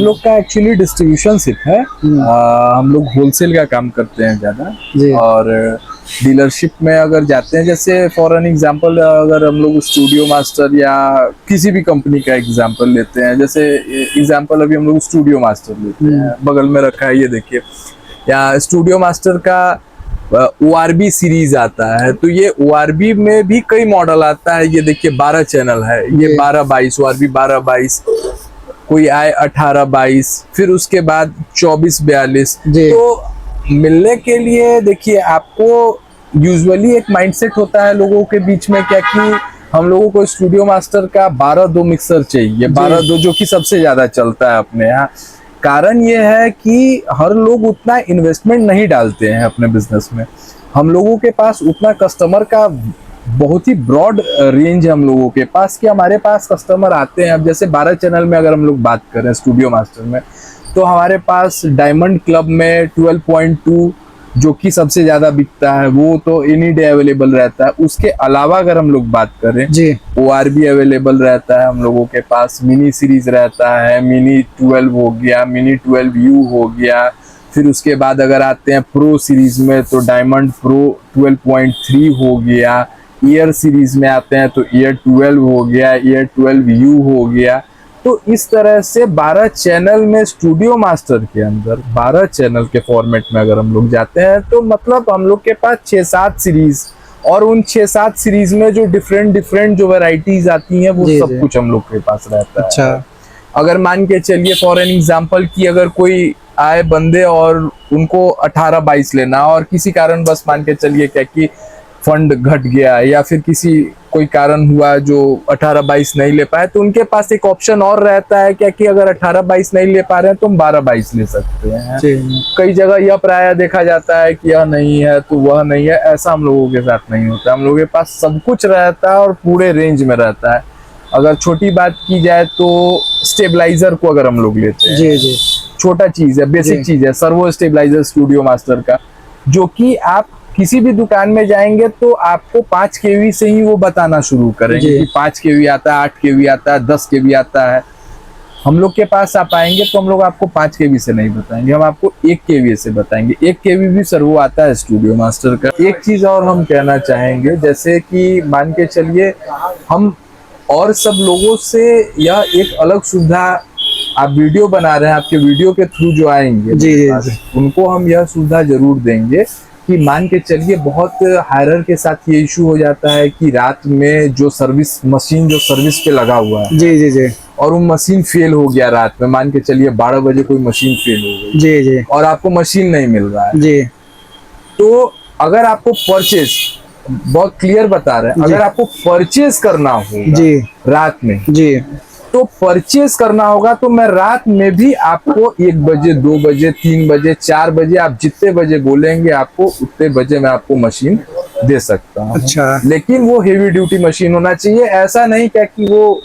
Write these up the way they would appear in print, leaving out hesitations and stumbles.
लोग का actually distributionship है। हम लोग होलसेल का काम करते हैं ज्यादा, और डीलरशिप में अगर जाते हैं, जैसे फॉर एन एग्जांपल अगर हम लोग स्टूडियो मास्टर या किसी भी कंपनी का एग्जांपल लेते हैं, जैसे एग्जांपल अभी हम लोग स्टूडियो मास्टर लेते हैं, बगल में रखा है ये देखिए, या स्टूडियो मास्टर का ORB सीरीज आता है, तो ये ORB में भी कई मॉडल आता है। ये देखिए 12 चैनल है, ये 12-22 ORB 12-22, कोई आए 18-22, फिर उसके बाद 24-42। तो मिलने के लिए देखिए आपको यूजुअली एक माइंडसेट होता है लोगों के बीच में, क्या कि हम लोगों को स्टूडियो मास्टर का 12-2 मिक्सर चाहिए, 12-2 जो कि सबसे ज्यादा चलता है अपने यहाँ। कारण ये है कि हर लोग उतना इन्वेस्टमेंट नहीं डालते हैं अपने बिजनेस में। हम लोगों के पास उतना कस्टमर का बहुत ही ब्रॉड रेंज है हम लोगों के पास, कि हमारे पास कस्टमर आते हैं। अब जैसे 12 चैनल में अगर हम लोग बात करें स्टूडियो मास्टर में, तो हमारे पास डायमंड क्लब में 12.2 जो कि सबसे ज्यादा बिकता है, वो तो एनी डे अवेलेबल रहता है। उसके अलावा अगर हम लोग बात करें, ORB अवेलेबल रहता है हम लोगों के पास, मिनी सीरीज रहता है, मिनी 12 हो गया, मिनी 12U हो गया। फिर उसके बाद अगर आते हैं प्रो सीरीज में, तो डायमंड प्रो 12.3 हो गया। ईयर सीरीज में आते हैं तो ईयर 12 हो गया, ईयर 12U हो गया। तो इस तरह से 12 चैनल में स्टूडियो मास्टर के अंदर 12 चैनल के फॉर्मेट में अगर हम लोग जाते हैं, तो मतलब हम लोग के पास 6-7 सीरीज, और उन 6-7 सीरीज में जो डिफरेंट जो वैरायटीज आती हैं, वो सब कुछ हम लोग के पास रहता है। अगर मान के चलिए फॉर एन एग्जांपल कि अगर कोई आए बंदे और उनको 18-22 लेना, और किसी कारण बस मान के चलिए क्या कि फंड घट गया या फिर किसी कोई कारण हुआ जो 18-22 नहीं ले पाए, तो उनके पास एक ऑप्शन और रहता है क्या कि अगर 18-22 नहीं ले पा रहे हैं तो हम 12-22 ले सकते हैं। कई जगह यह प्राय देखा जाता है कि यह नहीं है तो वह नहीं है, ऐसा हम लोगों के साथ नहीं होता। हम लोगों के पास सब कुछ रहता है और पूरे रेंज में रहता है। अगर छोटी बात की जाए तो स्टेबलाइजर को अगर हम लोग लेते हैं, छोटा चीज है, बेसिक चीज है, सर्वो स्टेबलाइजर स्टूडियो मास्टर का, जो कि आप किसी भी दुकान में जाएंगे तो आपको 5 kV से ही वो बताना शुरू करेंगे कि 5 kV आता है, 8 kV आता है, 10 kV आता है। हम लोग के पास आप आएंगे तो हम लोग आपको 5 kV से नहीं बताएंगे, हम आपको 1 kV से बताएंगे। 1 kV भी सर्वो आता है स्टूडियो मास्टर का। एक चीज और हम कहना चाहेंगे, जैसे कि मान के चलिए हम और सब लोगों से यह एक अलग सुविधा, आप वीडियो बना रहे हैं, आपके वीडियो के थ्रू जो आएंगे उनको हम यह सुविधा जरूर देंगे कि मान के चलिए बहुत हायरर के साथ ये इशू हो जाता है कि रात में जो सर्विस मशीन जो सर्विस पे लगा हुआ है, और वो मशीन फेल हो गया रात में, मान के चलिए 12 बजे कोई मशीन फेल हो गई, और आपको मशीन नहीं मिल रहा है। तो अगर आपको परचेज, बहुत क्लियर बता रहे हैं, अगर आपको परचेज करना होगा रात में, तो परचेज करना होगा, तो मैं रात में भी आपको 1 बजे, 2 बजे, 3 बजे, 4 बजे, आप जितने बजे बोलेंगे आपको उतने बजे मैं आपको मशीन दे सकता हूँ। लेकिन वो हेवी ड्यूटी मशीन होना चाहिए, ऐसा नहीं क्या कि वो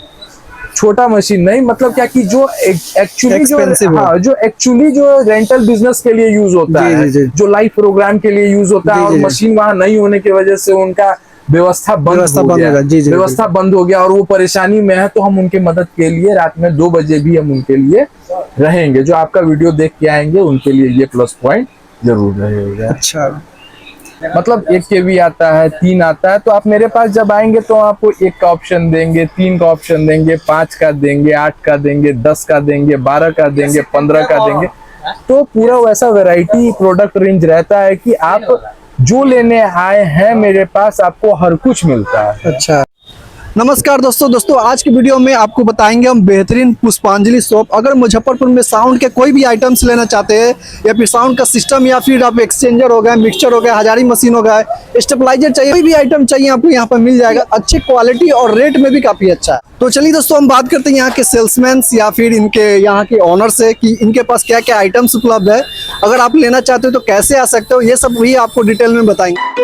छोटा मशीन नहीं, मतलब क्या कि जो एक्चुअली जो एक्चुअली जो रेंटल बिजनेस के लिए यूज होता है, जो लाइव प्रोग्राम के लिए यूज होता है, और मशीन वहां नहीं होने की वजह से उनका व्यवस्था बंद हो गया और वो परेशानी में है, तो हम उनके मदद के लिए रात में 2 बजे भी हम उनके लिए रहेंगे। जो आपका वीडियो देख के आएंगे उनके लिए ये प्लस पॉइंट जरूर रहेगा। मतलब 1 kV आता है, 3 आता है, तो आप मेरे पास जब आएंगे तो आपको 1 का ऑप्शन देंगे, 3 का ऑप्शन देंगे, 5 का देंगे, 8 का देंगे, 10 का देंगे, 12 का देंगे, 15 का देंगे। तो पूरा वैसा वैरायटी प्रोडक्ट रेंज रहता है कि आप जो लेने आए हैं मेरे पास आपको हर कुछ मिलता है। नमस्कार दोस्तों, आज की वीडियो में आपको बताएंगे हम बेहतरीन पुष्पांजलि शॉप। अगर मुजफ्फरपुर में साउंड के कोई भी आइटम्स लेना चाहते हैं, या फिर साउंड का सिस्टम, या फिर आप एक्सचेंजर हो गए, मिक्सचर हो गया, हजारी मशीन हो गया, स्टेबलाइजर चाहिए, कोई भी आइटम चाहिए आपको यहाँ पर मिल जाएगा, अच्छी क्वालिटी और रेट में भी काफी अच्छा है। तो चलिए दोस्तों हम बात करते हैं यहाँ के सेल्समैन या फिर इनके यहाँ के ऑनर से कि इनके पास क्या क्या आइटम्स उपलब्ध है, अगर आप लेना चाहते हो तो कैसे आ सकते हो, ये सब भी आपको डिटेल में बताएंगे।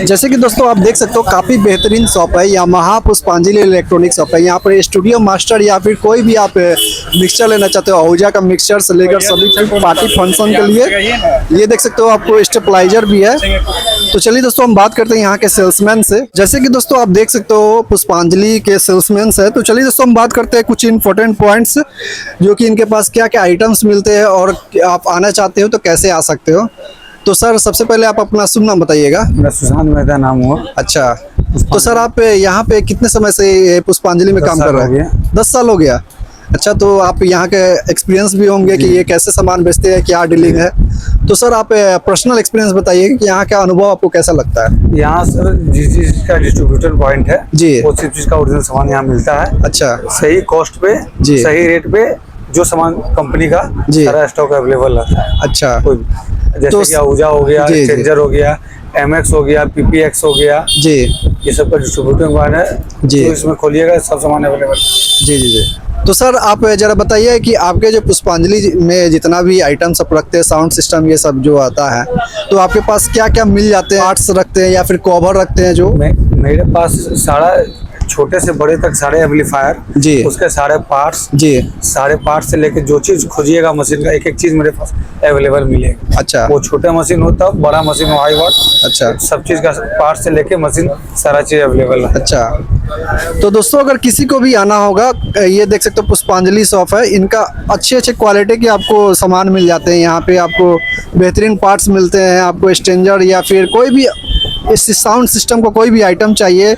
जैसे कि दोस्तों आप देख सकते हो काफी बेहतरीन शॉप है, यामाहा पुष्पांजलि इलेक्ट्रॉनिक शॉप है। यहाँ पर स्टूडियो मास्टर या फिर कोई भी आप मिक्सचर लेना चाहते हो, आहूजा का मिक्सचर से लेकर सभी पार्टी फंक्शन के लिए, ये देख सकते हो आपको स्टेबलाइजर भी है। तो चलिए दोस्तों हम बात करते हैं यहाँ के सेल्समैन से। जैसे कि दोस्तों आप देख सकते हो पुष्पांजलि के सेल्समैन है। तो चलिए दोस्तों हम बात करते हैं कुछ इंपॉर्टेंट पॉइंट्स, जो कि इनके पास क्या क्या आइटम्स मिलते हैं और आप आना चाहते हो तो कैसे आ सकते हो। तो सर सबसे पहले आप अपना शुभ नाम बताइएगा। मेरा सुशांत मेहता नाम हुआ। अच्छा, तो सर आप यहाँ पे कितने समय से पुष्पांजलि में काम कर रहे हैं? 10 साल हो गया। अच्छा, तो आप यहाँ के एक्सपीरियंस भी होंगे कि ये कैसे सामान बेचते हैं, क्या डीलिंग है। तो सर आप पर्सनल एक्सपीरियंस बताइए कि यहाँ का अनुभव आपको कैसा लगता है। यहाँ सर जिस चीज का डिस्ट्रीब्यूटर पॉइंट है जी, वो चीज का ओरिजिनल सामान यहाँ मिलता है। अच्छा, सही कॉस्ट पे जी, सही रेट पे जो सामान कंपनी का जी, सारा स्टॉक अवेलेबल रहता है। अच्छा, कोई जैसे तो कि आहूजा हो गया, जी, जी, एक्सचेंजर हो गया, MX हो गया, PPX हो गया, जी ये सब का डिस्ट्रीब्यूटर पॉइंट है। जी, तो इसमें खोलिएगा सब सामान अवेलेबल। जी जी जी। तो सर आप जरा बताइए कि आपके जो पुष्पांजलि में जितना भी आइटम सब रखते हैं, साउंड सिस्टम ये सब जो आता है, तो आपके पास क्या क्या मिल जाते हैं? पार्ट्स रखते हैं या फिर कवर रखते हैं जो? मेरे पास सारा छोटे से बड़े तक सारे एम्पलीफायर, जी, उसके सारे पार्ट्स, जी, सारे पार्ट्स से लेके जो चीज खोजिएगा मशीन का एक एक चीज मेरे पास अवेलेबल मिलेगा। अच्छा, वो छोटा मशीन होता है, बड़ा मशीन हो, हाई वाट, अच्छा, सब चीज का पार्ट से लेके मशीन सारा चीज अवेलेबल है। अच्छा। तो दोस्तों अगर किसी को भी आना होगा, ये देख सकते हो पुष्पांजलि शॉप है, इनका अच्छे अच्छे क्वालिटी के आपको सामान मिल जाते हैं। यहाँ पे आपको बेहतरीन पार्ट्स मिलते हैं, आपको स्टेंजर या फिर कोई भी इस साउंड सिस्टम को कोई भी आइटम चाहिए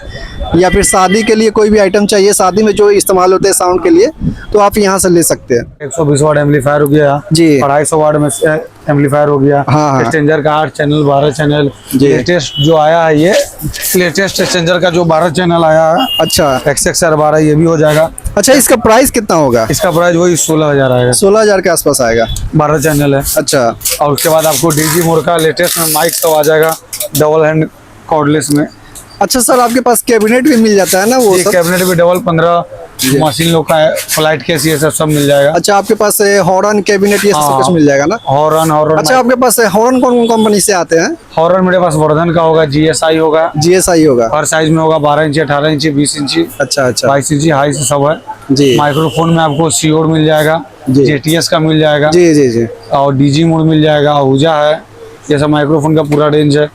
या फिर शादी के लिए कोई भी आइटम चाहिए, शादी में जो इस्तेमाल होते हैं साउंड के लिए, तो आप यहाँ से ले सकते हैं। 120 वाट एम्पलीफायर हो गया जी, 250 वाट में एम्पलीफायर हो गया, हाँ, हाँ, एक्सचेंजर का 8 चैनल 12 चैनल जी, लेटेस्ट जो आया है, ये लेटेस्ट एक्सचेंजर का जो 12 चैनल आया है, अच्छा, XXR 12, ये भी हो जाएगा। अच्छा, इसका प्राइस कितना होगा? इसका प्राइस वही 16,000 आएगा। 16,000 के आसपास आएगा। 12 चैनल है। अच्छा, और उसके बाद आपको डीजी मोड का लेटेस्ट में माइक सब आ जाएगा, डबल हैंड कॉर्डलेस में। अच्छा सर आपके पास कैबिनेट भी मिल जाता है ना वो सब? कैबिनेट भी डबल 15 मशीन लोग का है, फ्लाइट केस ये सब मिल जाएगा। अच्छा, आपके पास हॉर्न कैबिनेट ये सब कुछ मिल जाएगा ना? हॉर्न। अच्छा, आपके पास हॉर्न कौन कौन कंपनी से आते हैं? हॉर्न मेरे पास वर्धन का होगा, GSI होगा, GSI होगा, हर साइज में होगा, 12 इंची, 18 इंची, 20 इंची, अच्छा अच्छा, 22 इंची, हाई से सब है जी। माइक्रोफोन में आपको सीओड मिल जाएगा, जी, JTS का मिल जाएगा, जी जी जी, और DG मोड मिल जाएगा, आहूजा है, ये सब माइक्रोफोन का पूरा रेंज है।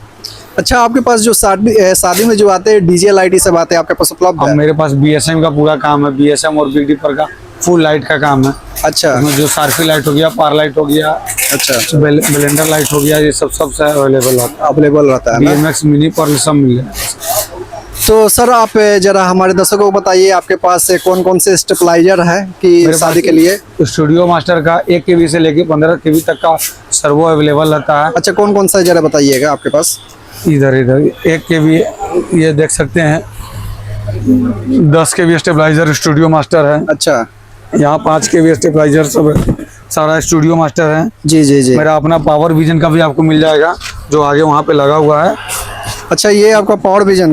अच्छा, आपके पास जो शादी में जो आते हैं डीजे लाइट सब आते हैं, आपके पास उपलब्ध है? मेरे पास BSM का पूरा काम है, BSM और बिग डीपर का फुल लाइट का काम है। अच्छा, इसमें जो सार्फी लाइट हो गया, पार लाइट हो गया, अच्छा, ब्लेंडर लाइट हो गया, ये सब अवेलेबल रहता है ना? BMX मिनी पर सब मिल जाएगा। तो सर आप जरा हमारे दर्शकों को बताइए आपके पास कौन कौन से स्टेबलाइजर है कि शादी के लिए? स्टूडियो मास्टर का 1 kb से लेके 15 kb तक का सर्वो अवेलेबल रहता है। अच्छा, कौन कौन सा जरा बताइएगा आपके पास? इधर 1 kb ये देख सकते हैं, 10 kb स्टेबलाइजर स्टूडियो मास्टर है। अच्छा, यहाँ 5 kb स्टेबलाइजर सब सारा स्टूडियो मास्टर है। जी जी जी। मेरा अपना पावर विजन का भी आपको मिल जाएगा, जो आगे वहाँ पे लगा हुआ है। अच्छा, ये आपका पावर विजन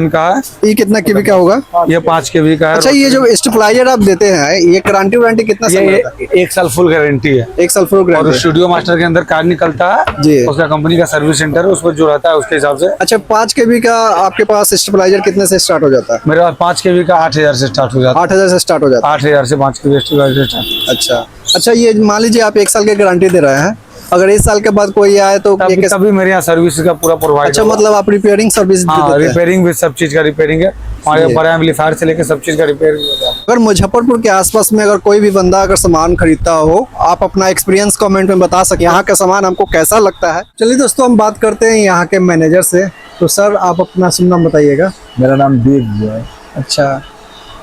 का है। ये कितना केवी का होगा? ये 5 kb का है। अच्छा, ये जो स्टेबलाइजर आप देते हैं ये गारंटी कितना समय ये रहता है? 1 साल फुल गारंटी है। 1 साल फुल और गारंटी। स्टूडियो मास्टर के अंदर कार्ड निकलता है जी, उसका कंपनी का सर्विस सेंटर है, उस पर जो रहता है उसके हिसाब से। अच्छा, 5 केवी का आपके पास स्टेबलाइजर कितने से स्टार्ट हो जाता है? मेरे पास 5 kb का 8,000 से स्टार्ट हो जाता है। 8,000 से स्टार्ट हो जाता 8,000 से 5 kb स्टेबलाइजर स्टार्ट। अच्छा अच्छा, ये मान लीजिए आप 1 साल की गारंटी दे रहे हैं, अगर 1 साल के बाद कोई आए तो तभी मेरे यहाँ सर्विस का पूरा प्रोवाइड। अच्छा, मतलब आप रिपेयरिंग सर्विस भी देते हैं? रिपेयरिंग भी, सब चीज का रिपेयरिंग है हमारे बड़ा एम्पलीफायर से लेके सब चीज का रिपेयरिंग हो जाता है। अगर मुजफ्फरपुर के आसपास में अगर कोई भी बंदा अगर सामान खरीदता हो, आप अपना एक्सपीरियंस कमेंट में बता सके यहाँ का सामान हमको कैसा लगता है। चलिए दोस्तों हम बात करते हैं यहाँ के मैनेजर से। तो सर आप अपना शुभ नाम बताइएगा। मेरा नाम देव है। अच्छा,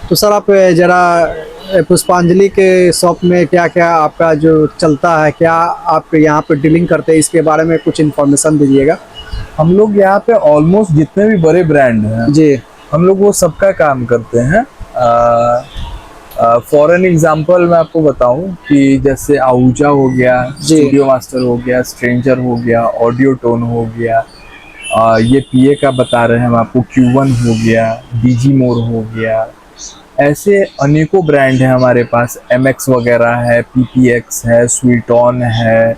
तो सर आप जरा पुष्पांजलि के शॉप में क्या क्या आपका जो चलता है, क्या आप यहाँ पे डीलिंग करते हैं, इसके बारे में कुछ इन्फॉर्मेशन दीजिएगा। हम लोग यहाँ पे ऑलमोस्ट जितने भी बड़े ब्रांड हैं जी, हम लोग वो सबका काम करते हैं। फॉर एन एग्जाम्पल मैं आपको बताऊं कि जैसे आहूजा हो गया, स्टूडियो मास्टर हो गया, स्ट्रेंजर हो गया, ऑडियो टोन हो गया, ये PA का बता रहे हैं हम आपको, Q1 हो गया, DG मोड हो गया, ऐसे अनेकों ब्रांड हैं हमारे पास। MX वगैरह है, PPX है, स्वीटॉन है,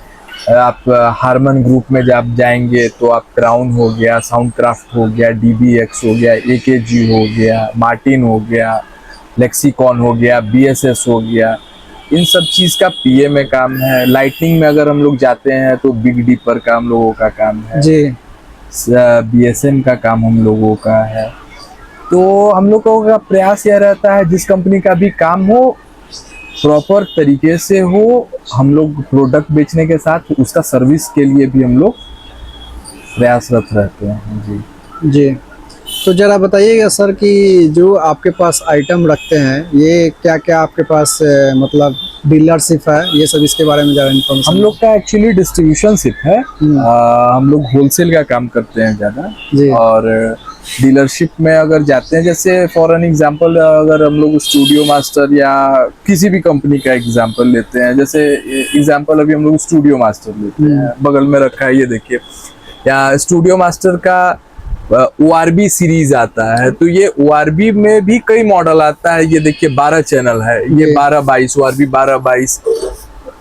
आप हारमन ग्रुप में जब जाएंगे तो आप क्राउन हो गया, साउंड क्राफ्ट हो गया, DBX हो गया, AKG हो गया, मार्टिन हो गया, लेक्सिकॉन हो गया, BSS हो गया, इन सब चीज़ का PA में काम है। लाइटनिंग में अगर हम लोग जाते हैं तो बिग डीपर का हम लोगों का काम है जी। BSN का काम हम लोगों का है। तो हम लोगों का प्रयास यह रहता है जिस कंपनी का भी काम हो प्रॉपर तरीके से हो, हम लोग प्रोडक्ट बेचने के साथ उसका सर्विस के लिए भी हम लोग प्रयासरत रहते हैं। जी जी। तो जरा बताइएगा सर कि जो आपके पास आइटम रखते हैं ये क्या क्या आपके पास मतलब डीलरशिप है, ये सब इसके बारे में जरा इन्फॉर्मेशन। हम लोग का एक्चुअली डिस्ट्रीब्यूशनशिप है। हम लोग होलसेल का काम करते हैं ज़्यादा, और डीलरशिप में अगर जाते हैं, जैसे फॉर एन एग्जांपल अगर हम लोग स्टूडियो मास्टर या किसी भी कंपनी का एग्जांपल लेते हैं, जैसे एग्जांपल अभी हम लोग स्टूडियो मास्टर लेते हैं, बगल में रखा है ये देखिए, या स्टूडियो मास्टर का ORB सीरीज आता है, तो ये ORB में भी कई मॉडल आता है। ये देखिए 12 चैनल है, ये 12-22 ORB 12-22,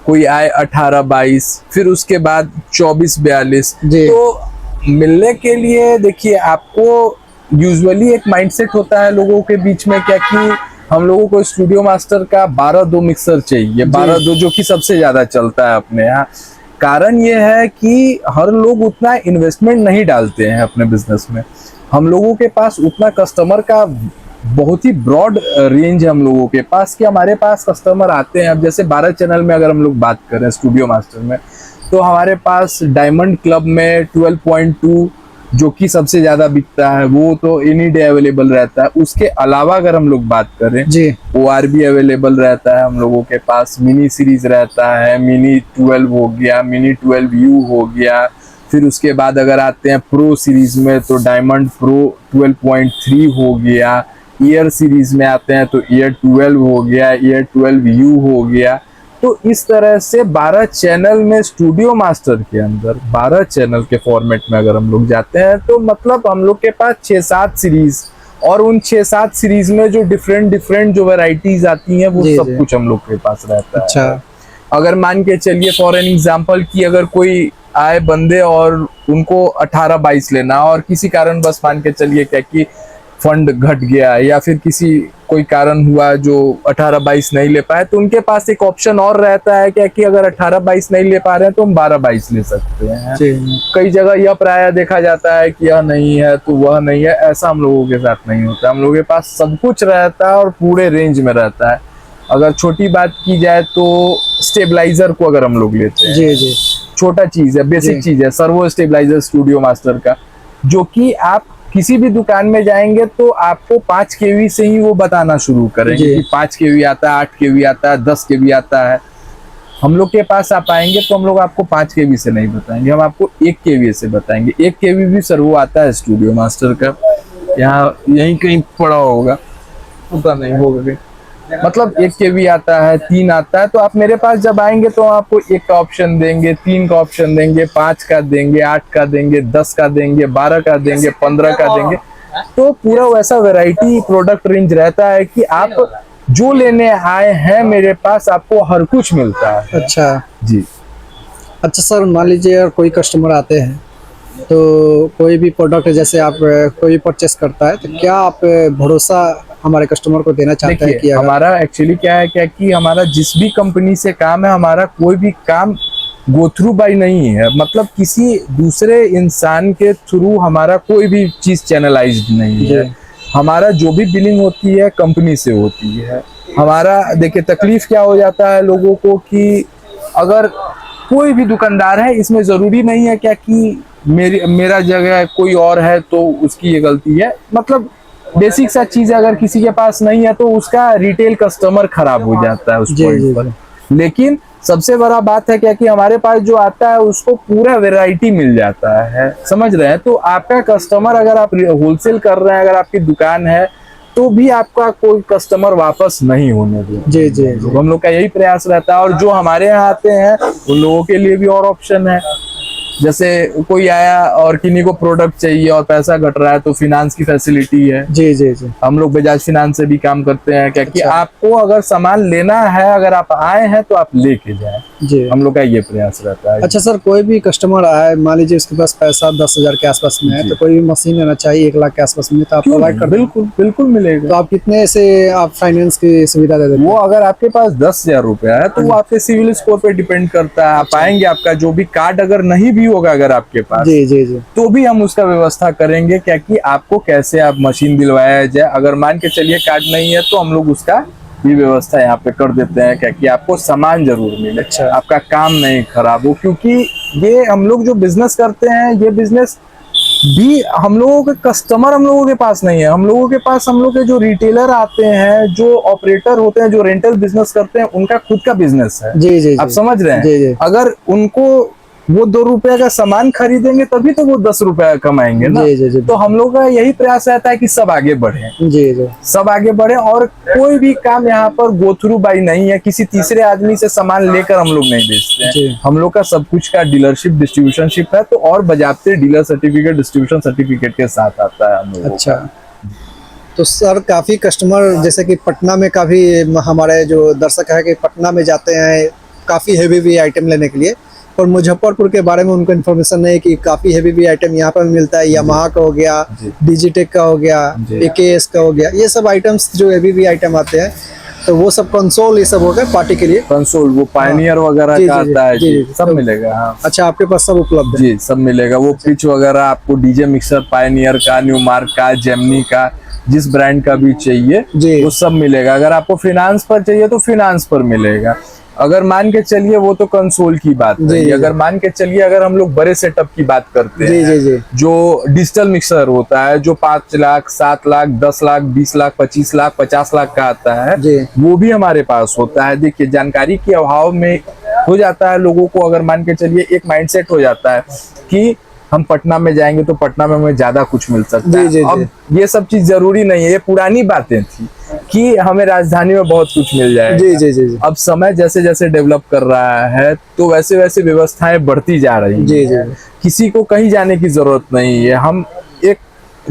कोई आए 18-22, फिर उसके बाद 24-42। तो मिलने के लिए देखिए आपको यूजुअली एक माइंडसेट होता है लोगों के बीच में, क्या कि हम लोगों को स्टूडियो मास्टर का 12-2 मिक्सर चाहिए, 12-2 जो कि सबसे ज्यादा चलता है अपने यहाँ। कारण ये है कि हर लोग उतना इन्वेस्टमेंट नहीं डालते हैं अपने बिजनेस में। हम लोगों के पास उतना कस्टमर का बहुत ही ब्रॉड रेंज है हम लोगों के पास, कि हमारे पास कस्टमर आते हैं। अब जैसे 12 चैनल में अगर हम लोग बात करें स्टूडियो मास्टर में, तो हमारे पास डायमंड क्लब में 12.2 जो कि सबसे ज्यादा बिकता है, वो तो एनी डे अवेलेबल रहता है। उसके अलावा अगर हम लोग बात करें जी, ORB अवेलेबल रहता है हम लोगों के पास, मिनी सीरीज रहता है, मिनी 12 हो गया, मिनी 12U हो गया। फिर उसके बाद अगर आते हैं प्रो सीरीज में तो डायमंड प्रो 12.3 हो गया। ईयर सीरीज में आते हैं तो ईयर 12 हो गया, ईयर 12U हो गया। तो इस तरह से 12 चैनल में स्टूडियो मास्टर के अंदर 12 चैनल के फॉर्मेट में अगर हम लोग जाते हैं तो मतलब हम लोग के पास 6-7 सीरीज, और उन 6-7 सीरीज में जो डिफरेंट जो वैरायटीज आती हैं वो सब कुछ हम लोग के पास रहता है। अच्छा, अगर मान के चलिए फॉर एन एग्जांपल कि अगर कोई आए बंदे और उनको 18-22 लेना, और किसी कारण बस मान के चलिए क्या कि फंड घट गया या फिर किसी कोई कारण हुआ जो 18-22 नहीं ले पाए, तो उनके पास एक ऑप्शन और रहता है क्या कि अगर 18-22 नहीं ले पा रहे हैं तो हम 12-22 ले सकते हैं। कई जगह यह प्राय देखा जाता है कि यह नहीं है तो वह नहीं है, ऐसा हम लोगों के साथ नहीं होता। हम लोगों के पास सब कुछ रहता है और पूरे रेंज में रहता है। अगर छोटी बात की जाए तो स्टेबलाइजर को अगर हम लोग लेते हैं, जी, छोटा चीज है, बेसिक चीज है, सर्वो स्टेबलाइजर स्टूडियो मास्टर का, जो कि आप किसी भी दुकान में जाएंगे तो आपको 5 kV से ही वो बताना शुरू करेंगे कि 5 kV आता है, 8 kV आता है, 10 kV आता है। हम लोग के पास आप आएंगे तो हम लोग आपको 5 kV से नहीं बताएंगे, हम आपको 1 kV से बताएंगे। 1 kV भी सर्वो आता है स्टूडियो मास्टर का, यहाँ यहीं कहीं पड़ा होगा, पता नहीं होगा, मतलब 1 kV आता है, 3 आता है। तो आप मेरे पास जब आएंगे तो आपको 1 का ऑप्शन देंगे, 3 का ऑप्शन देंगे, 5 का देंगे, 8 का देंगे, 10 का देंगे, 12 का देंगे, 15 का देंगे। तो पूरा वैसा वैरायटी प्रोडक्ट रेंज रहता है कि आप जो लेने आए हैं मेरे पास आपको हर कुछ मिलता है। अच्छा जी। अच्छा सर, मान लीजिए अगर कोई कस्टमर आते हैं तो कोई भी प्रोडक्ट जैसे आप कोई परचेस करता है, तो क्या आप भरोसा हमारे कस्टमर को देना चाहते हैं कि हमारा एक्चुअली क्या है, क्या कि हमारा जिस भी कंपनी से काम है, हमारा कोई भी काम गो थ्रू बाय नहीं है, मतलब किसी दूसरे इंसान के थ्रू हमारा कोई भी चीज चैनलाइज्ड नहीं है। हमारा जो भी बिलिंग होती है कंपनी से होती है। हमारा देखिए तकलीफ क्या हो जाता है लोगों को कि अगर कोई भी दुकानदार है, इसमें जरूरी नहीं है क्या कि मेरा जगह कोई और है तो उसकी ये गलती है, मतलब बेसिक सा चीज अगर किसी के पास नहीं है तो उसका रिटेल कस्टमर खराब हो जाता है उस पॉइंट पर। लेकिन सबसे बड़ा बात है क्या कि हमारे पास जो आता है उसको पूरा वैरायटी मिल जाता है, समझ रहे हैं। तो आपका कस्टमर अगर आप होलसेल कर रहे हैं, अगर आपकी दुकान है, तो भी आपका कोई कस्टमर वापस नहीं होने दे। जी। हम लोग का यही प्रयास रहता है। और जो हमारे यहाँ आते हैं उन लोगों के लिए भी और ऑप्शन है, जैसे कोई आया और किन्हीं को प्रोडक्ट चाहिए और पैसा घट रहा है तो फिनांस की फैसिलिटी है। जी। हम लोग बजाज फिनांस से भी काम करते हैं, क्या कि आपको अगर सामान लेना है, अगर आप आए हैं तो आप लेके जाएं। जी। हम लोग का ये प्रयास रहता है। अच्छा सर, कोई भी कस्टमर आए, मान लीजिए उसके पास पैसा 10,000 के आसपास में है, तो कोई भी मशीन लेना चाहिए 1 लाख के आसपास में, तो आप क्यों प्रोवाइड नहीं? कर देंगे? बिल्कुल बिल्कुल मिलेगा। तो आप कितने से आप फाइनेंस की सुविधा दे देते वो हैं? अगर आपके पास 10,000 रुपया है तो वो आपके सिविल स्कोर पे डिपेंड करता है। आप आएंगे, आपका जो भी कार्ड अगर नहीं भी होगा अगर आपके पास, जी जी जी। तो भी हम उसका व्यवस्था करेंगे, क्या कि आपको कैसे आप मशीन दिलवाया जाए। अगर मान के चलिए कार्ड नहीं है तो हम लोग उसका भी व्यवस्था यहाँ पे कर देते हैं, क्या कि आपको सामान जरूर मिले, अच्छा। आपका काम नहीं खराब हो। क्योंकि ये हम लोग जो बिजनेस करते हैं, ये बिजनेस भी हम लोगों के कस्टमर हम लोगों के पास नहीं है। हम लोगों के पास हम लोग के जो रिटेलर आते हैं, जो ऑपरेटर होते हैं, जो रेंटल बिजनेस करते हैं, उनका खुद का बिजनेस है। जी जी आप जी। समझ रहे हैं? जी जी। अगर उनको वो 2 रुपए का सामान खरीदेंगे तभी तो वो 10 रुपया कमाएंगे ना। जी जी जी। तो हम लोग का यही प्रयास रहता है कि सब आगे बढ़े, जी जी। सब आगे बढ़े। और कोई भी काम यहाँ पर गो थ्रू बाई नहीं है, किसी तीसरे आदमी से सामान लेकर हम लोग नहीं बेचते जी। हैं। हम लोग का सब कुछ का डीलरशिप डिस्ट्रीब्यूशनशिप है, तो और बजाते डीलर सर्टिफिकेट डिस्ट्रीब्यूशन सर्टिफिकेट के साथ आता है हम लोगों अच्छा। का। तो सर, काफ़ी कस्टमर जैसे कि पटना में काफ़ी हमारे जो दर्शक है कि पटना में जाते हैं काफ़ी हेवी आइटम लेने के लिए, और मुजफ्फरपुर के बारे में उनको इन्फॉर्मेशन नहीं है कि काफ़ी हेवी आइटम यहाँ पर मिलता है। यामाहा का हो गया, डिजिटेक का हो गया, AKS का हो गया, ये सब आइटम्स जो हेवी आइटम आते हैं, तो वो सब कंसोल ये सब हो गया पार्टी के लिए। कंसोल वो पायनियर वगैरह जी, का जी, आता है जी, जी, जी, सब तो- मिलेगा। हाँ अच्छा, आपके पास सब उपलब्ध है? जी, सब मिलेगा। वो पिच वगैरह आपको डीजे मिक्सर पायनियर का, न्यूमार्क का, जेमनी का, जिस ब्रांड का भी चाहिए जी। वो सब मिलेगा। अगर आपको फाइनेंस पर चाहिए तो फाइनेंस पर मिलेगा। अगर मान के चलिए, वो तो कंसोल की बात जी, है। जी, अगर मान के चलिए, अगर हम लोग बड़े सेटअप की बात करते जी हैं, जी जी। जो डिजिटल मिक्सर होता है, जो 5 लाख 7 लाख 10 लाख 20 लाख 25 लाख 50 लाख का आता है, जी। वो भी हमारे पास होता है। देखिए, जानकारी के अभाव में हो जाता है लोगों को, अगर मान के चलिए एक माइंडसेट हो जाता है कि हम पटना में जाएंगे तो पटना में हमें ज्यादा कुछ मिल सकता जी, है। जी, अब ये सब चीज जरूरी नहीं है, ये पुरानी बातें थी कि हमें राजधानी में बहुत कुछ मिल जाएगा। जी जी जी जी। अब समय जैसे जैसे डेवलप कर रहा है तो वैसे वैसे व्यवस्थाएं बढ़ती जा रही हैं। जी जी। किसी को कहीं जाने की जरूरत नहीं है। हम एक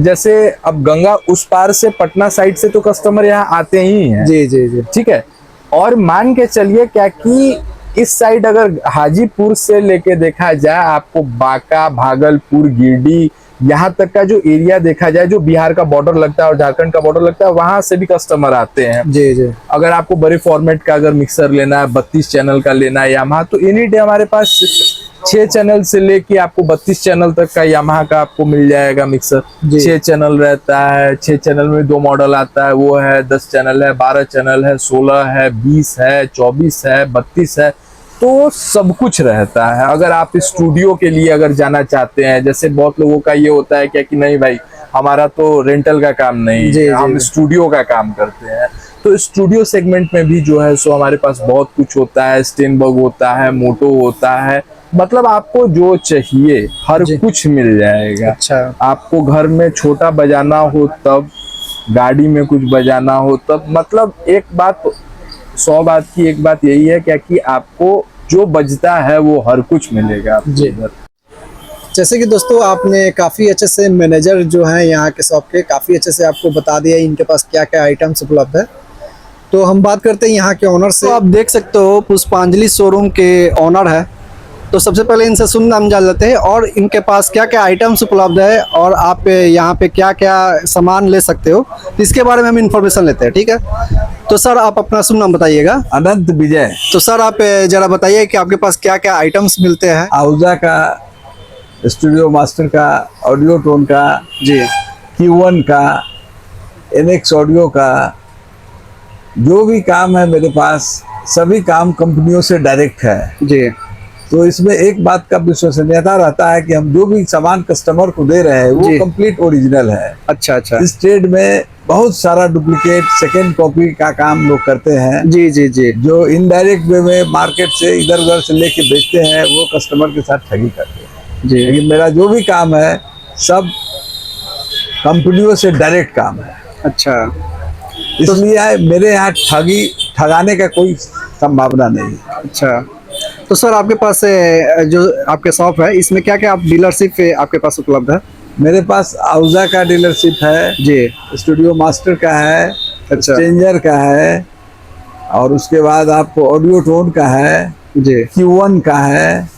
जैसे अब गंगा उस पार से पटना साइड से तो कस्टमर यहाँ आते ही हैं, जी जी जी। ठीक है। और मान के चलिए क्या कि इस साइड अगर हाजीपुर से लेके देखा जाए, आपको बांका, भागलपुर, गिरिडीह, यहाँ तक का जो एरिया देखा जाए, जो बिहार का बॉर्डर लगता है और झारखंड का बॉर्डर लगता है, वहां से भी कस्टमर आते हैं। जी जी। अगर आपको बड़े फॉर्मेट का अगर मिक्सर लेना है, 32 चैनल का लेना है यामाहा, तो एनी डे हमारे पास 6 चैनल से लेके आपको 32 चैनल तक का यामाहा का आपको मिल जाएगा मिक्सर। जी। 6 चैनल रहता है, 6 चैनल में 2 मॉडल आता है, वो है 10 चैनल है, 12 चैनल है, 16 है, 20 है, 24 है, 32 है, तो सब कुछ रहता है। अगर आप स्टूडियो के लिए अगर जाना चाहते हैं, जैसे बहुत लोगों का ये होता है क्या कि नहीं भाई, हमारा तो रेंटल का काम नहीं जी, है, जी, हम जी। स्टूडियो का काम करते हैं, तो स्टूडियो सेगमेंट में भी जो है सो हमारे पास बहुत कुछ होता है। स्टेनबर्ग होता है, मोटो होता है, मतलब आपको जो चाहिए हर जी। कुछ मिल जाएगा। अच्छा। आपको घर में छोटा बजाना हो तब, गाड़ी में कुछ बजाना हो तब, मतलब एक बात 100 बात की एक बात यही है क्या कि आपको जो बजता है वो हर कुछ मिलेगा आपको जी। इधर। जैसे कि दोस्तों, आपने काफ़ी अच्छे से मैनेजर जो हैं यहाँ के शॉप के, काफ़ी अच्छे से आपको बता दिया इनके पास क्या क्या आइटम्स उपलब्ध है। तो हम बात करते हैं यहाँ के ऑनर से। तो आप देख सकते हो पुष्पांजलि शोरूम के ऑनर है, तो सबसे पहले इनसे सुन नाम जान लेते हैं और इनके पास क्या क्या आइटम्स उपलब्ध है और आप यहाँ पे क्या क्या सामान ले सकते हो, तो इसके बारे में हम इंफॉर्मेशन लेते हैं, ठीक है। तो सर, आप अपना सुन नाम बताइएगा। अनंत विजय। तो सर, आप जरा बताइए कि आपके पास क्या क्या आइटम्स मिलते हैं। आहूजा का, स्टूडियो मास्टर का, ऑडियो टोन का जी। Q1 का, NX ऑडियो का, जो भी काम है मेरे पास सभी काम कंपनियों से डायरेक्ट है। जी। तो इसमें एक बात का विश्वसनीयता रहता है कि हम जो भी सामान कस्टमर को दे रहे हैं वो जी। कंप्लीट ओरिजिनल है। अच्छा अच्छा। इस ट्रेड में बहुत सारा डुप्लीकेट सेकेंड कॉपी का काम लोग करते हैं, जी जी जी। जो इनडायरेक्ट वे में मार्केट से इधर उधर से लेके बेचते हैं, वो कस्टमर के साथ ठगी करते हैं। जी। लेकिन मेरा जो भी काम है सब कंपनियों से डायरेक्ट काम है, अच्छा। इसलिए मेरे यहाँ ठगाने का कोई संभावना नहीं है। अच्छा। तो सर, आपके पास जो आपके शॉप है इसमें क्या क्या आप डीलरशिप आपके पास उपलब्ध है? मेरे पास आहूजा का डीलरशिप है जी। स्टूडियो मास्टर का है, अच्छा। स्ट्रेंजर का है, और उसके बाद आपको ऑडियो टोन का है, जी Q1 का है,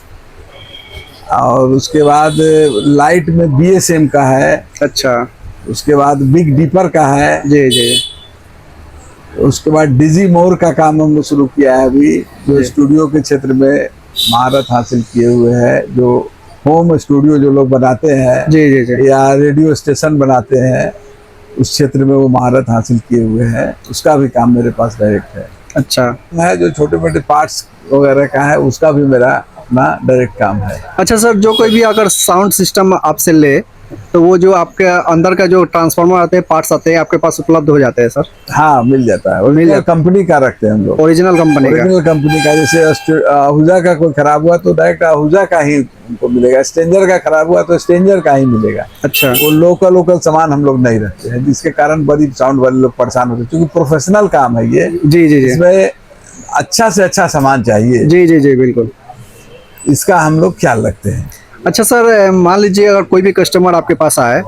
और उसके बाद लाइट में BSM का है, अच्छा उसके बाद बिग डीपर का है, जी जी उसके बाद डिजी मोर का काम हमने शुरू किया है अभी, जो स्टूडियो के क्षेत्र में महारत हासिल किए हुए है, जो होम स्टूडियो जो लोग बनाते हैं जी जी जी या रेडियो स्टेशन बनाते हैं, उस क्षेत्र में वो महारत हासिल किए हुए हैं। उसका भी काम मेरे पास डायरेक्ट है। अच्छा जो छोटे मोटे पार्ट्स वगैरह का है, उसका भी मेरा अपना डायरेक्ट काम है। अच्छा सर, जो कोई भी अगर साउंड सिस्टम आपसे ले तो वो जो आपके अंदर का जो ट्रांसफार्मर आते हैं, पार्ट्स आते हैं, आपके पास उपलब्ध हो जाते हैं सर? हाँ, मिल जाता है। मिल जाता कंपनी का रखते हैं हम लोग, ओरिजिनल कंपनी का। ओरिजिनल कंपनी का। जैसे आहूजा का कोई खराब हुआ तो डायरेक्ट आहूजा का ही उनको मिलेगा, स्ट्रेंजर का खराब हुआ तो स्ट्रेंजर का ही मिलेगा। अच्छा वो लोकल सामान हम लोग नहीं रखते हैं, जिसके कारण बड़ी साउंड वाले लोग परेशान होते हैं, क्योंकि प्रोफेशनल काम है ये। जी जी जी इसमें अच्छा से अच्छा सामान चाहिए, जी जी जी बिल्कुल। इसका हम लोग ख्याल रखते हैं। अच्छा सर, मान लीजिए अगर कोई भी कस्टमर आपके पास आए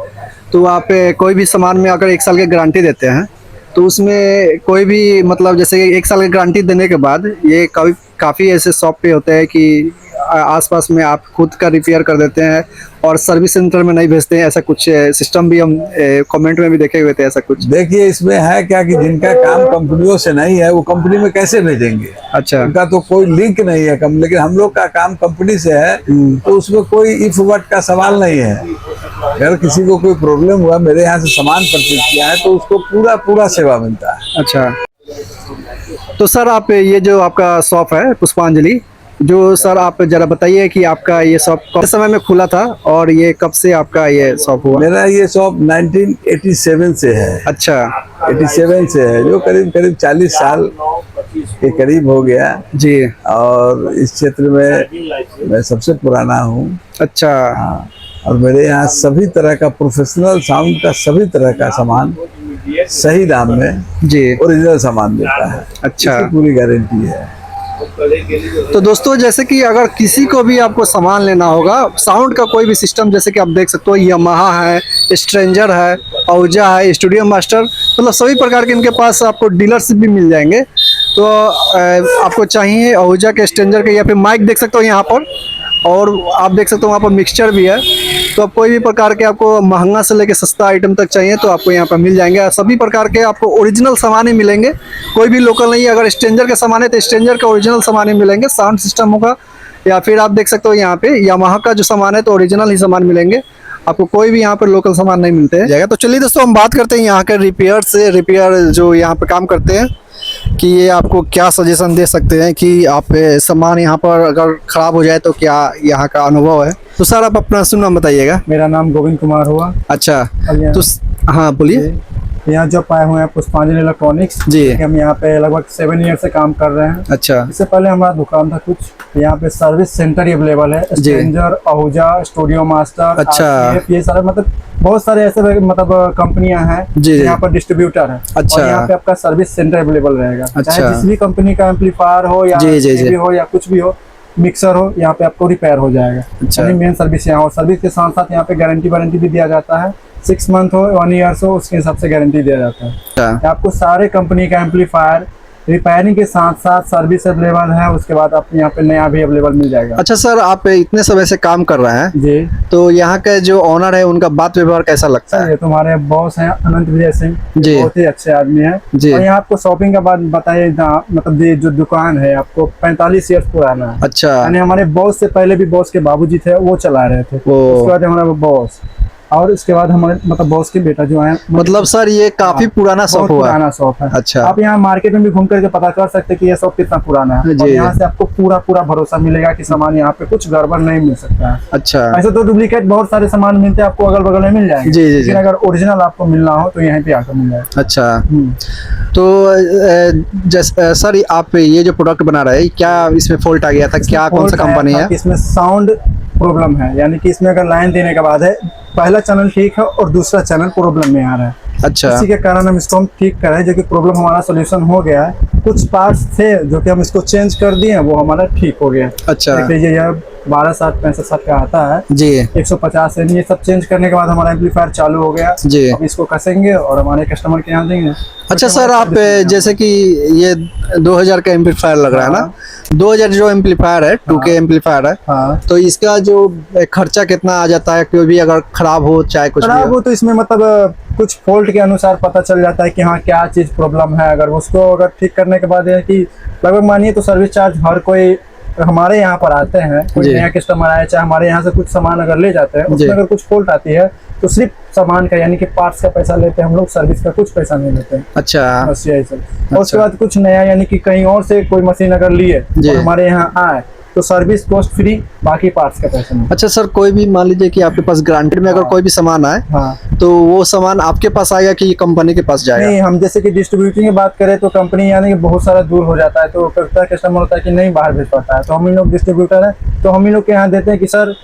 तो आप कोई भी सामान में अगर 1 साल की गारंटी देते हैं, तो उसमें कोई भी मतलब जैसे 1 साल की गारंटी देने के बाद ये काफ़ी ऐसे शॉप पे होते हैं कि आसपास में आप खुद का रिपेयर कर देते हैं और सर्विस सेंटर में नहीं भेजते हैं, ऐसा कुछ सिस्टम भी हम कमेंट में भी देखे हुए थे ऐसा कुछ। देखिए, इसमें है क्या कि जिनका काम कंपनियों से नहीं है वो कंपनी में कैसे भेजेंगे? अच्छा उनका तो कोई लिंक नहीं है कम, लेकिन हम लोग का काम कंपनी से है, तो उसमें कोई इफ वट का सवाल नहीं है। अगर किसी को कोई प्रॉब्लम हुआ, मेरे यहाँ से सामान परचेज किया है, तो उसको पूरा सेवा मिलता है। अच्छा, तो सर आप ये जो आपका शॉप है पुष्पांजलि, जो सर आप जरा बताइए कि आपका ये शॉप कब समय में खुला था और ये कब से आपका ये शॉप हुआ? मेरा ये शॉप 1987 से है। अच्छा 87 से है, जो करीब 40 साल के करीब हो गया जी। और इस क्षेत्र में मैं सबसे पुराना हूँ। अच्छा हाँ, और मेरे यहाँ सभी तरह का प्रोफेशनल साउंड का सभी तरह का सामान सही दाम में जी ओरिजिनल सामान देता है। अच्छा, इसकी पूरी गारंटी है। तो दोस्तों जैसे कि अगर किसी को भी आपको सामान लेना होगा साउंड का कोई भी सिस्टम, जैसे कि आप देख सकते हो यामाहा है, स्ट्रेंजर है, आहूजा है, स्टूडियो मास्टर, मतलब सभी प्रकार के इनके पास आपको डीलरशिप भी मिल जाएंगे। तो आपको चाहिए आहूजा के, स्ट्रेंजर के, या फिर माइक देख सकते हो यहाँ पर, और आप देख सकते हो वहाँ पर मिक्सचर भी है। तो आप कोई भी प्रकार के आपको महंगा से लेकर सस्ता आइटम तक चाहिए तो आपको यहाँ पर मिल जाएंगे। सभी प्रकार के आपको ओरिजिनल सामान ही मिलेंगे, कोई भी लोकल नहीं है। अगर स्ट्रेंजर के सामान है तो स्ट्रेंजर का ओरिजिनल सामान ही मिलेंगे, साउंड सिस्टम होगा, या फिर आप देख सकते हो यहाँ पे यामाहा का जो सामान है तो ओरिजिनल ही सामान मिलेंगे, आपको कोई भी यहाँ पर लोकल सामान नहीं मिलते हैं। तो चलिए दोस्तों हम बात करते हैं यहाँ के रिपेयर जो यहाँ पे काम करते हैं, कि ये आपको क्या सजेशन दे सकते हैं कि आप सामान यहाँ पर अगर ख़राब हो जाए तो क्या यहाँ का अनुभव है। तो सर आप अपना शुभ नाम बताइएगा। मेरा नाम गोविंद कुमार हुआ। अच्छा, और तो हाँ बोलिए। यहाँ जब आए हुए हैं पुष्पांजलि इलेक्ट्रॉनिक्स जी। हम यहाँ पे लगभग 7 ईयर से काम कर रहे हैं। अच्छा, इससे पहले हमारा दुकान था कुछ, यहाँ पे सर्विस सेंटर ही अवेलेबल है, जी। स्ट्रेंजर, आहूजा, स्टूडियो मास्टर, अच्छा। RCF, ये सारे मतलब बहुत सारे ऐसे मतलब कंपनियां हैं जी, जी। यहाँ पर डिस्ट्रीब्यूटर है। अच्छा। और यहाँ पे आपका सर्विस सेंटर अवेलेबल रहेगा, अच्छा। चाहे जिस भी कंपनी का एम्पलीफायर हो या जी, जी, जी। TV हो या कुछ भी हो, मिक्सर हो, यहाँ पे आपको रिपेयर हो जाएगा। अच्छा। मेन सर्विस यहाँ हो, सर्विस के साथ साथ यहाँ पे गारंटी भी दिया जाता है, 6 मंथ हो 1 ईयर हो, उसके हिसाब से गारंटी दिया जाता है। अच्छा, आपको सारे कंपनी का एम्पलीफायर रिपेयरिंग के साथ साथ सर्विस अवेलेबल है, उसके बाद आपको यहाँ पे नया भी अवेलेबल मिल जाएगा। अच्छा सर, आप इतने समय से काम कर रहे हैं जी। तो यहाँ के जो ऑनर है उनका बात व्यवहार कैसा लगता है? ये तुम्हारे बॉस हैं अनंत विजय सिंह, जी। बहुत ही अच्छे आदमी हैं। जी। और यहाँ आपको शॉपिंग का बात बताइए, मतलब ये जो दुकान है आपको 45 ईयर्स पुराना है। अच्छा, यानी हमारे बॉस से पहले भी बॉस के बाबूजी थे, वो चला रहे थे, उसके बाद हमारा बॉस, और इसके बाद हमारे मतलब बॉस के बेटा जो है। मतलब सर ये काफी पुराना शॉप बहुत हुआ। पुराना शॉप है। अच्छा। आप यहाँ मार्केट में भी घूम करके पता कर सकते हैं कि ये शॉप कितना पुराना है, जी, और यहाँ जी। से आपको पूरा भरोसा मिलेगा कि सामान यहाँ पे कुछ गड़बड़ नहीं मिल सकता है। अच्छा, ऐसे तो डुप्लीकेट बहुत सारे सामान मिलते हैं, आपको अगल बगल में मिल जाएंगे। जी, जी, जी। लेकिन अगर ओरिजिनल आपको मिलना हो तो यहीं पे आकर मिल जाएगा। अच्छा। हम्म। तो जैसे सर आप ये जो प्रोडक्ट बना रहे हैं, क्या इसमें फॉल्ट आ गया था, क्या कौन सा फॉल्ट आया कंपनी था है? कि इसमें साउंड प्रॉब्लम है, यानी कि इसमें अगर लाइन देने के बाद है, पहला चैनल ठीक है और दूसरा चैनल प्रॉब्लम में आ रहा है। अच्छा, इसी के कारण हम इसको ठीक कर रहे हैं, जो कि प्रॉब्लम हमारा सोल्यूशन हो गया है। कुछ पार्ट्स थे जो कि हम इसको चेंज कर दिए, वो हमारा ठीक हो गया। अच्छा। देख लीजिए, यह 1260 6560 का आता है, जी 150 है। ये सब चेंज करने के बाद हमारा एम्पलीफायर चालू हो गया। जी। अब इसको कसेंगे और हमारे कस्टमर के यहाँ देंगे। अच्छा सर, आप जैसे कि ये 2000 का एम्पलीफायर लग रहा है ना, 2000 जो एम्पलीफायर है 2K एम्पलीफायर है, हाँ, तो इसका जो खर्चा कितना आ जाता है? कोई भी अगर खराब हो चाहे कुछ भी खराब हो? हो तो इसमें मतलब कुछ फॉल्ट के अनुसार पता चल जाता है कि हाँ क्या चीज़ प्रॉब्लम है। अगर उसको अगर ठीक करने के बाद है कि लगभग मानिए तो सर्विस चार्ज हर कोई हमारे यहाँ पर आते हैं, कोई जी। नया कस्टमर आया चाहे हमारे यहाँ से कुछ सामान अगर ले जाते हैं, जी। उसमें अगर कुछ फॉल्ट आती है तो सिर्फ सामान का यानी कि पार्ट्स का पैसा लेते हैं हम लोग, सर्विस का कुछ पैसा नहीं लेते हैं। अच्छा बस यही सब। और उसके बाद कुछ नया यानी कि कहीं और से कोई मशीन अगर लिए जी। और हमारे यहाँ आए तो सर्विस कॉस्ट फ्री, बाकी पार्ट्स का पैसा नहीं। अच्छा सर, कोई भी मान लीजिए कि आपके पास गारंटेड में अगर कोई भी सामान आए, हाँ तो वो सामान आपके पास आएगा कि कंपनी के पास जाएगा? नहीं, हम जैसे कि डिस्ट्रीब्यूटिंग की बात करें तो कंपनी यानी कि बहुत सारा दूर हो जाता है, तो करता कस्टमर होता है कि नहीं बाहर भेज पाता है, तो हम इन लोग डिस्ट्रीब्यूटर है तो हम इन लोग के यहाँ देते हैं कि सर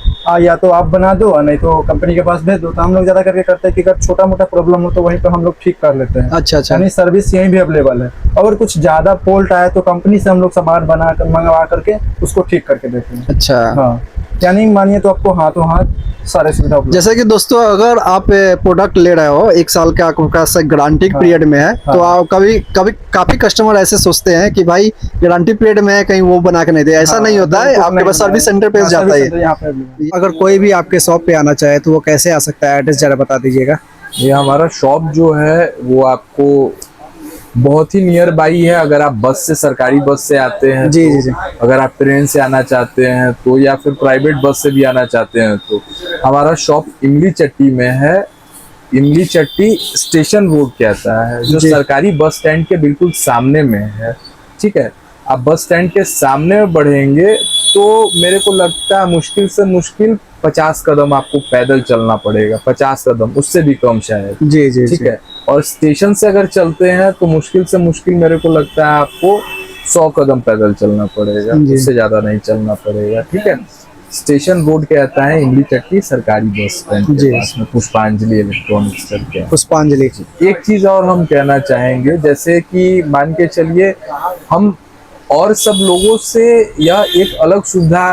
या तो आप बना दो नहीं तो कंपनी के पास भेज दो। तो हम लोग ज्यादा करके करते हैं कि अगर छोटा मोटा प्रॉब्लम हो तो वहीं पर हम लोग ठीक कर लेते हैं। अच्छा अच्छा। यानी सर्विस यहीं भी अवेलेबल है। अगर कुछ ज्यादा फॉल्ट आए तो कंपनी से हम लोग सामान बना कर मंगवा करके उसको ठीक करके देते हैं। अच्छा, हाँ, यानी मानिए तो आपको हाथों हाथ सारे सुविधा उपलब्ध। जैसे कि दोस्तों अगर आप प्रोडक्ट ले रहे हो 1 साल का आपका गारंटी पीरियड में है, तो आप कभी कभी काफी कस्टमर ऐसे सोचते हैं कि भाई गारंटी पीरियड में है कहीं वो बना के नहीं दे, ऐसा नहीं होता है। आपके पास सर्विस सेंटर पे जाता है। यहाँ पे भी। अगर कोई भी आपके शॉप पे आना चाहे तो वो कैसे आ सकता है? एड्रेस जरा बता दीजिएगा। ये हमारा शॉप जो है वो आपको बहुत ही नियर बाई है। अगर आप बस से, सरकारी बस से आते हैं जी, तो, जी, जी। अगर आप ट्रेन से आना चाहते हैं तो, या फिर प्राइवेट बस से भी आना चाहते हैं तो हमारा शॉप इमली चट्टी में है। इमली चट्टी स्टेशन रोड कहता है, जो जी। सरकारी बस स्टैंड के बिल्कुल सामने में है। ठीक है, आप बस स्टैंड के सामने बढ़ेंगे तो मेरे को लगता है मुश्किल से मुश्किल 50 कदम आपको पैदल चलना पड़ेगा, 50 कदम, उससे भी कम शायद। जी जी ठीक है, और स्टेशन से अगर चलते हैं तो मुश्किल से मुश्किल मेरे को लगता है आपको 100 कदम पैदल चलना पड़ेगा, जी। उससे ज्यादा नहीं चलना पड़ेगा। ठीक है, स्टेशन रोड कहता है इमली चट्टी सरकारी बस स्टैंड जी। के पास में, पुष्पांजलि इलेक्ट्रॉनिक्स करके है। पुष्पांजलि। एक चीज और हम कहना चाहेंगे, जैसे कि मान के चलिए हम और सब लोगों से यह एक अलग सुविधा,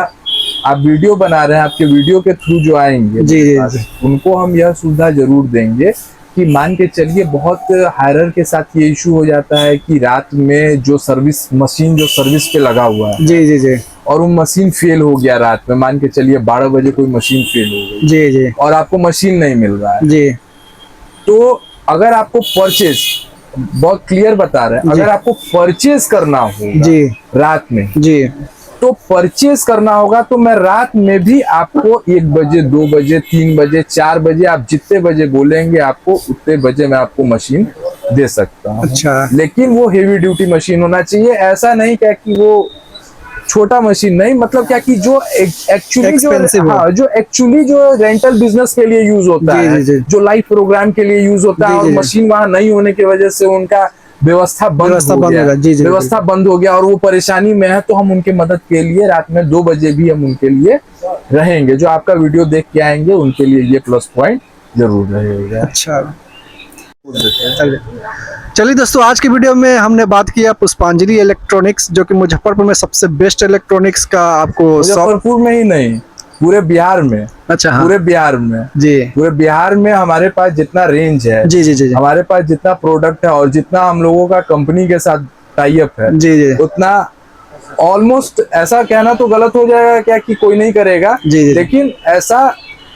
आप वीडियो बना रहे हैं, आपके वीडियो के थ्रू जो आएंगे जी, जी, जी, उनको हम यह सुविधा जरूर देंगे कि मान के चलिए बहुत हायरर के साथ ये इशू हो जाता है कि रात में जो सर्विस मशीन जो सर्विस पे लगा हुआ है जी जी जी और वो मशीन फेल हो गया रात में, मान के चलिए 12 बजे कोई मशीन फेल हो गई जी जी और आपको मशीन नहीं मिल रहा है, जी तो अगर आपको परचेज, बहुत क्लियर बता रहे हैं, अगर आपको परचेज करना होगा जी रात में, जी तो परचेज करना होगा तो मैं रात में भी आपको 1 बजे 2 बजे 3 बजे 4 बजे आप जितने बजे बोलेंगे आपको उतने बजे मैं आपको मशीन दे सकता हूँ। अच्छा। लेकिन वो हेवी ड्यूटी मशीन होना चाहिए, ऐसा नहीं क्या कि वो छोटा मशीन नहीं, मतलब क्या कि जो एक्चुअली जो, Expensive हो। हाँ, जो एक्चुअली जो रेंटल बिजनेस के लिए यूज होता जी, है, जी, जी। जो लाइव प्रोग्राम के लिए यूज होता है, जी, और जी, जी। मशीन वहां नहीं होने की वजह से उनका व्यवस्था बंद हो गया, जी, जी, व्यवस्था बंद हो गया और वो परेशानी में है, तो हम उनके मदद के लिए रात में 2 बजे भी हम उनके लिए रहेंगे। जो आपका वीडियो देख के आएंगे उनके लिए ये प्लस पॉइंट जरूर रहेगा। अच्छा, चलिए दोस्तों, आज की वीडियो में हमने बात किया पुष्पांजलि इलेक्ट्रॉनिक्स, जो कि मुजफ्फरपुर में सबसे बेस्ट इलेक्ट्रॉनिक्स का आपको शॉप। मुजफ्फरपुर में ही नहीं, पूरे बिहार में। अच्छा, हाँ पूरे बिहार में, जी पूरे बिहार में हमारे पास जितना रेंज है, जी जी जी जी हमारे पास जितना प्रोडक्ट है और जितना हम लोगों का कंपनी के साथ टाई अप है, जी जी उतना ऑलमोस्ट, ऐसा कहना तो गलत हो जाएगा क्या कि कोई नहीं करेगा, जी, जी। लेकिन ऐसा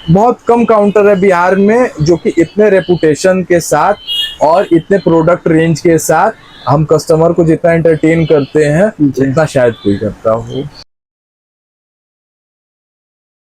बहुत कम काउंटर है बिहार में जो कि इतने रेपुटेशन के साथ और इतने प्रोडक्ट रेंज के साथ हम कस्टमर को जितना एंटरटेन करते हैं जी। उतना शायद कोई करता हो।